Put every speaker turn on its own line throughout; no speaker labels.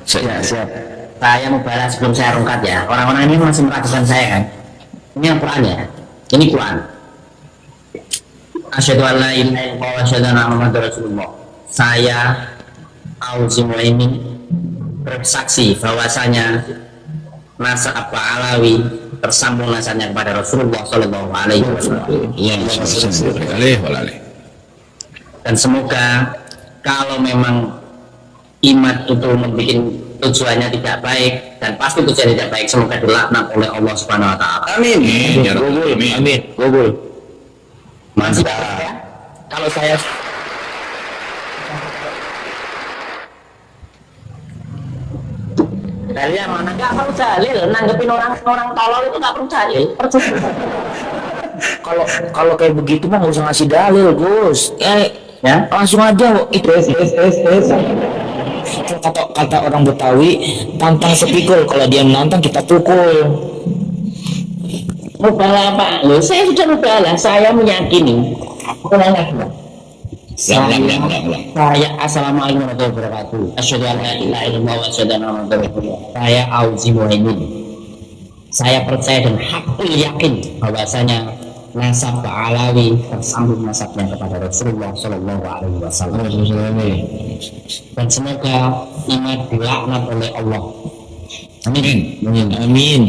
Siap, siap. Saya mau balas sebelum saya rungkat ya. Orang-orang ini masih meragukan saya kan. Ini Al-Quran ya. Ini Quran. Asyhadu an la ilaha illallah wa asyhadu anna Muhammadar Rasulullah. Saya Auzi Muaimin bersaksi bahwasanya nasab Alawi tersambung nasabnya kepada Rasulullah Shallallahu Alaihi Wasallam. Dan semoga kalau memang iman itu membuat tujuannya tidak baik dan pasti tujuannya tidak baik, semoga dilaknat oleh Allah Subhanahu Wa Taala.
Amin.
Amin. Gugul. Mantap. Kalau saya dalilnya mana? Nggak perlu dalil, nanggepin orang tolol itu nggak perlu dalil.
Kalau kayak begitu mah nggak usah ngasih dalil, Gus.
Ya,
Langsung aja itu kata orang Betawi, tantang sepikul, kalau dia menantang kita pukul.
mubalah Pak. Loh, saya sudah mubalah, saya meyakini. Saya assalamualaikum warahmatullahi wabarakatuh. Asyhadu an la ilaha illallah wa asyhadu anna Muhammadar Rasulullah. Saya Auzi Muaimin. Saya percaya dan hakul yakin bahwasanya nasab Alawi tersambung nasabnya kepada Rasulullah Shallallahu Alaihi Wasallam. Dan semoga iman dilaknat oleh Allah. Amin. Amin. Amin.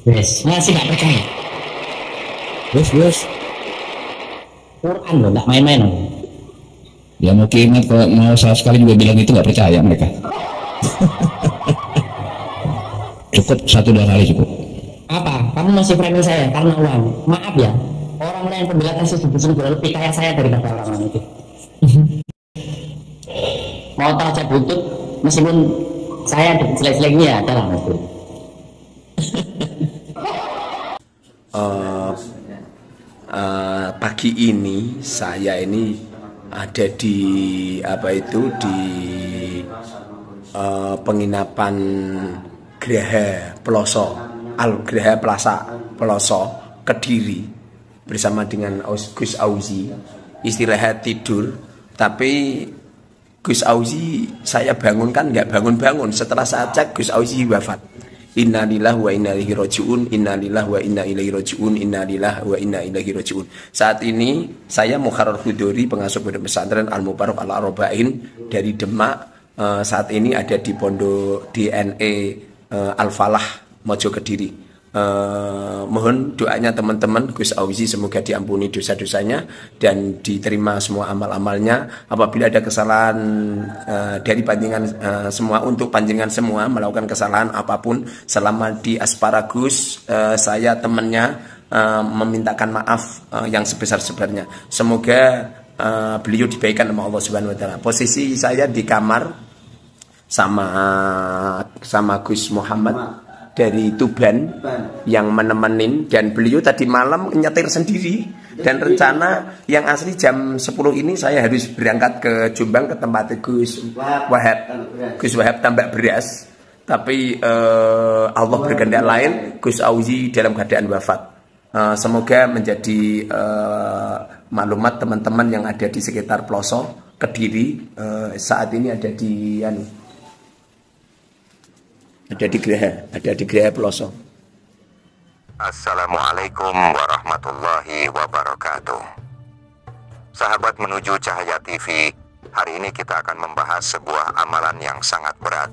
Yes, masih nggak percaya?
Yes.
Quran loh, nggak main-main.
Ya mungkin kalau mau sekali juga bilang itu nggak percaya mereka. Cukup 1-2 kali cukup.
Apa? Kamu masih framing saya karena uang? Maaf ya, orang-orang yang pembela kasus di sini lebih kaya saya daripada orang-orang itu. Mau tahu butut, meskipun saya di selek-seleknya adalah itu.
Pagi ini saya ini ada di penginapan Graha Peloso, Graha Plaza Peloso, Kediri, bersama dengan Gus Auzi. Istirahat tidur, tapi Gus Auzi saya bangunkan nggak bangun-bangun. Setelah saya cek, Gus Auzi wafat. Innalillahi wa inna ilaihi rajiun, innalillahi wa inna ilaihi rajiun, innalillahi wa inna ilaihi rajiun. Saat ini saya Mukharrar Hudori, pengasuh pondok pesantren Al Mubarak Al Arbain dari Demak. Saat ini ada di pondok DNE Al Falah Mojo Kediri. Mohon doanya teman-teman Gus Auzi, semoga diampuni dosa-dosanya dan diterima semua amal-amalnya. Apabila ada kesalahan dari panjenengan semua, untuk panjenengan semua melakukan kesalahan apapun selama di Asparagus, saya temannya memintakan maaf yang sebesar-besarnya. Semoga beliau dibaikan sama Allah Subhanahu Wa Taala. Posisi saya di kamar sama Gus Muhammad dari Tuban yang menemenin, dan beliau tadi malam nyetir sendiri, dan rencana yang asli jam 10 ini saya harus berangkat ke Jombang ke tempat Gus Wahab tambak beras, tapi Allah berkehendak lain, Gus Auzi dalam keadaan wafat. Semoga menjadi maklumat teman-teman yang ada di sekitar Peloso Kediri, saat ini ada di Graha Peloso.
Assalamualaikum warahmatullahi wabarakatuh. Sahabat Menuju Cahaya TV, hari ini kita akan membahas sebuah amalan yang sangat berat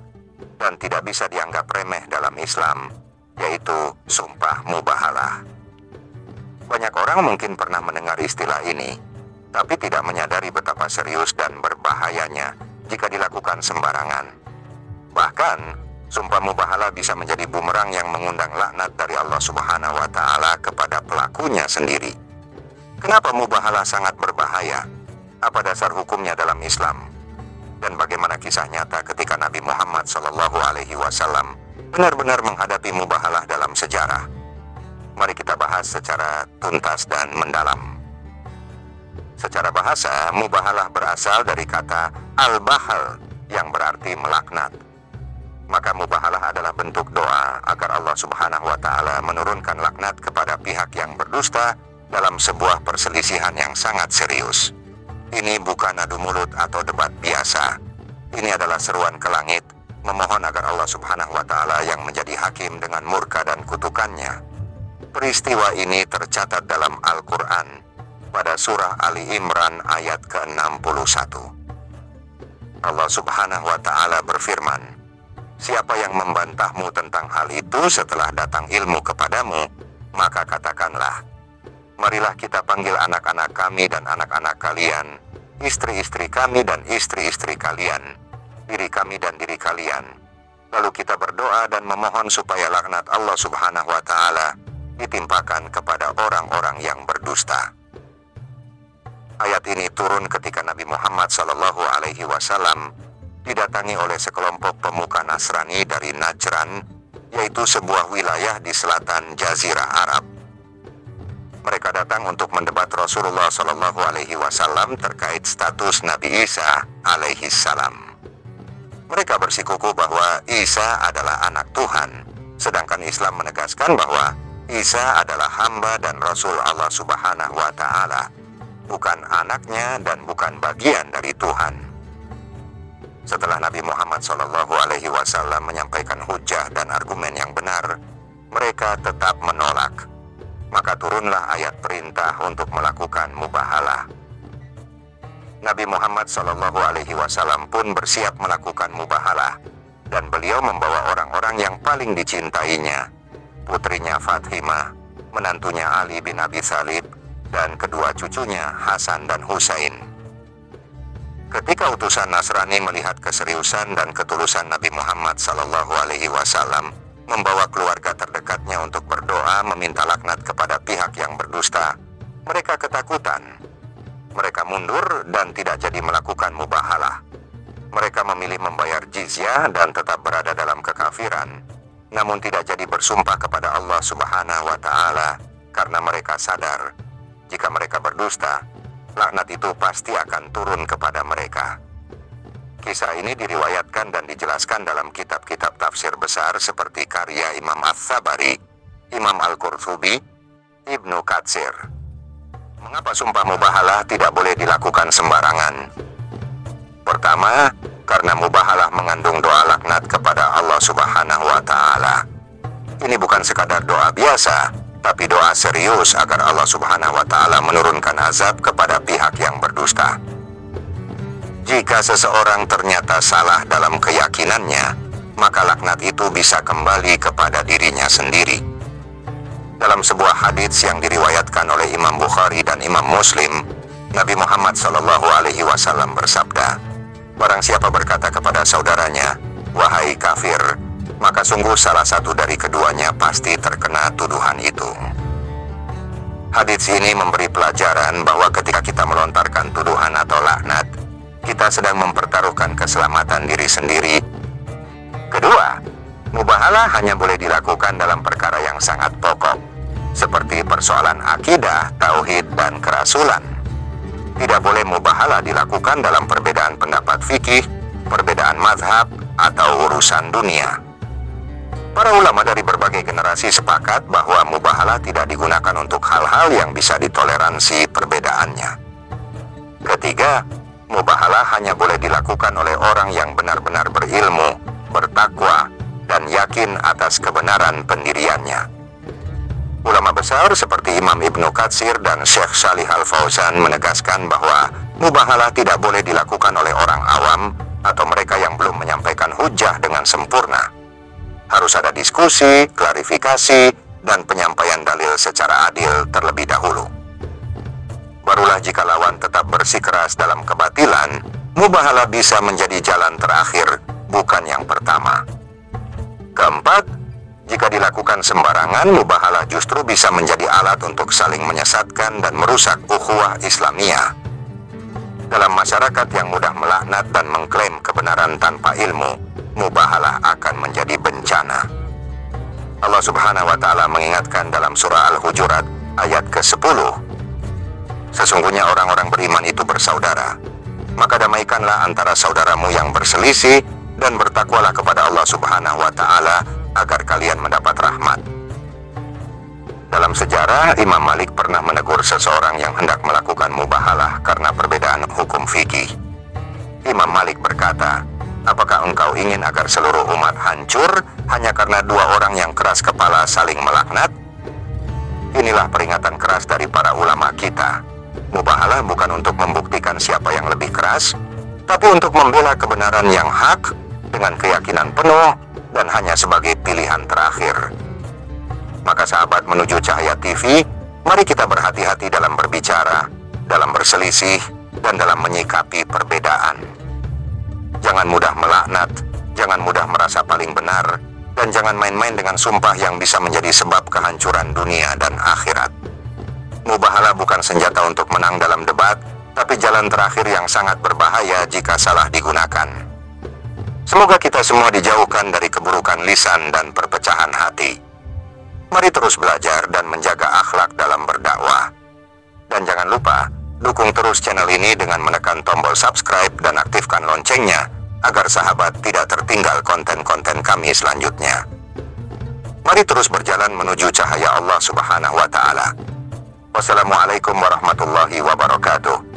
dan tidak bisa dianggap remeh dalam Islam, yaitu sumpah mubahalah. Banyak orang mungkin pernah mendengar istilah ini, tapi tidak menyadari betapa serius dan berbahayanya jika dilakukan sembarangan. Bahkan sumpah mubahalah bisa menjadi bumerang yang mengundang laknat dari Allah Subhanahu wa Ta'ala kepada pelakunya sendiri. Kenapa mubahalah sangat berbahaya? Apa dasar hukumnya dalam Islam? Dan bagaimana kisah nyata ketika Nabi Muhammad SAW benar-benar menghadapi mubahalah dalam sejarah? Mari kita bahas secara tuntas dan mendalam. Secara bahasa, mubahalah berasal dari kata al-bahal yang berarti melaknat. Maka mubahalah adalah bentuk doa agar Allah Subhanahu wa Ta'ala menurunkan laknat kepada pihak yang berdusta dalam sebuah perselisihan yang sangat serius. Ini bukan adu mulut atau debat biasa. Ini adalah seruan ke langit, memohon agar Allah Subhanahu wa Ta'ala yang menjadi hakim dengan murka dan kutukannya. Peristiwa ini tercatat dalam Al-Quran pada surah Ali Imran ayat ke-61. Allah Subhanahu wa Ta'ala berfirman, "Siapa yang membantahmu tentang hal itu setelah datang ilmu kepadamu, maka katakanlah, marilah kita panggil anak-anak kami dan anak-anak kalian, istri-istri kami dan istri-istri kalian, diri kami dan diri kalian. Lalu kita berdoa dan memohon supaya laknat Allah Subhanahu wa Ta'ala ditimpakan kepada orang-orang yang berdusta." Ayat ini turun ketika Nabi Muhammad SAW didatangi oleh sekelompok pemuka Nasrani dari Najran, yaitu sebuah wilayah di selatan Jazirah Arab. Mereka datang untuk mendebat Rasulullah SAW terkait status Nabi Isa alaihissalam. Mereka bersikuku bahwa Isa adalah anak Tuhan, sedangkan Islam menegaskan bahwa Isa adalah hamba dan Rasul Allah Subhanahu wa Ta'ala, bukan anaknya dan bukan bagian dari Tuhan. Setelah Nabi Muhammad SAW menyampaikan hujah dan argumen yang benar, mereka tetap menolak. Maka turunlah ayat perintah untuk melakukan mubahalah. Nabi Muhammad SAW pun bersiap melakukan mubahalah, dan beliau membawa orang-orang yang paling dicintainya, putrinya Fatimah, menantunya Ali bin Abi Thalib, dan kedua cucunya Hasan dan Husain. Ketika utusan Nasrani melihat keseriusan dan ketulusan Nabi Muhammad SAW membawa keluarga terdekatnya untuk berdoa meminta laknat kepada pihak yang berdusta, mereka ketakutan. Mereka mundur dan tidak jadi melakukan mubahalah. Mereka memilih membayar jizyah dan tetap berada dalam kekafiran, namun tidak jadi bersumpah kepada Allah Subhanahu wa Ta'ala karena mereka sadar jika mereka berdusta, laknat itu pasti akan turun kepada mereka. Kisah ini diriwayatkan dan dijelaskan dalam kitab-kitab tafsir besar seperti karya Imam Ats-Tsabari, Imam Al-Qurtubi, Ibnu Katsir. Mengapa sumpah mubahalah tidak boleh dilakukan sembarangan? Pertama, karena mubahalah mengandung doa laknat kepada Allah Subhanahu wa Ta'ala. Ini bukan sekadar doa biasa, tapi doa serius agar Allah Subhanahu wa Ta'ala menurunkan azab kepada pihak yang berdusta. Jika seseorang ternyata salah dalam keyakinannya, maka laknat itu bisa kembali kepada dirinya sendiri. Dalam sebuah hadits yang diriwayatkan oleh Imam Bukhari dan Imam Muslim, Nabi Muhammad SAW bersabda, "Barang siapa berkata kepada saudaranya, 'Wahai kafir,' maka sungguh salah satu dari keduanya pasti terkena tuduhan itu." Hadits ini memberi pelajaran bahwa ketika kita melontarkan tuduhan atau laknat, kita sedang mempertaruhkan keselamatan diri sendiri. Kedua, mubahalah hanya boleh dilakukan dalam perkara yang sangat pokok, seperti persoalan akidah, tauhid, dan kerasulan. Tidak boleh mubahalah dilakukan dalam perbedaan pendapat fikih, perbedaan mazhab, atau urusan dunia. Para ulama dari berbagai generasi sepakat bahwa mubahalah tidak digunakan untuk hal-hal yang bisa ditoleransi perbedaannya. Ketiga, mubahalah hanya boleh dilakukan oleh orang yang benar-benar berilmu, bertakwa, dan yakin atas kebenaran pendiriannya. Ulama besar seperti Imam Ibnu Katsir dan Syekh Shalih Al-Fauzan menegaskan bahwa mubahalah tidak boleh dilakukan oleh orang awam atau mereka yang belum menyampaikan hujah dengan sempurna. Harus ada diskusi, klarifikasi, dan penyampaian dalil secara adil terlebih dahulu. Barulah jika lawan tetap bersikeras dalam kebatilan, mubahalah bisa menjadi jalan terakhir, bukan yang pertama. Keempat, jika dilakukan sembarangan, mubahalah justru bisa menjadi alat untuk saling menyesatkan dan merusak ukhuwah Islamiyah. Dalam masyarakat yang mudah melaknat dan mengklaim kebenaran tanpa ilmu, mubahalah akan menjadi bencana. Allah Subhanahu wa Ta'ala mengingatkan dalam surah Al-Hujurat ayat ke-10, "Sesungguhnya orang-orang beriman itu bersaudara, maka damaikanlah antara saudaramu yang berselisih dan bertakwalah kepada Allah Subhanahu wa Ta'ala agar kalian mendapat rahmat." Dalam sejarah, Imam Malik pernah menegur seseorang yang hendak melakukan mubahalah karena perbedaan hukum fikih. Imam Malik berkata, Apakah engkau ingin agar seluruh umat hancur hanya karena dua orang yang keras kepala saling melaknat? Inilah peringatan keras dari para ulama kita. Mubahalah bukan untuk membuktikan siapa yang lebih keras, tapi untuk membela kebenaran yang hak dengan keyakinan penuh dan hanya sebagai pilihan terakhir. Maka sahabat Menuju Cahaya TV, mari kita berhati-hati dalam berbicara, dalam berselisih, dan dalam menyikapi perbedaan. Jangan mudah melaknat, jangan mudah merasa paling benar, dan jangan main-main dengan sumpah yang bisa menjadi sebab kehancuran dunia dan akhirat. Mubahalah bukan senjata untuk menang dalam debat, tapi jalan terakhir yang sangat berbahaya jika salah digunakan. Semoga kita semua dijauhkan dari keburukan lisan dan perpecahan hati. Mari terus belajar dan menjaga akhlak dalam berdakwah. Dan jangan lupa, dukung terus channel ini dengan menekan tombol subscribe dan aktifkan loncengnya, agar sahabat tidak tertinggal konten-konten kami selanjutnya. Mari terus berjalan menuju cahaya Allah Subhanahu wa Ta'ala. Wassalamualaikum warahmatullahi wabarakatuh.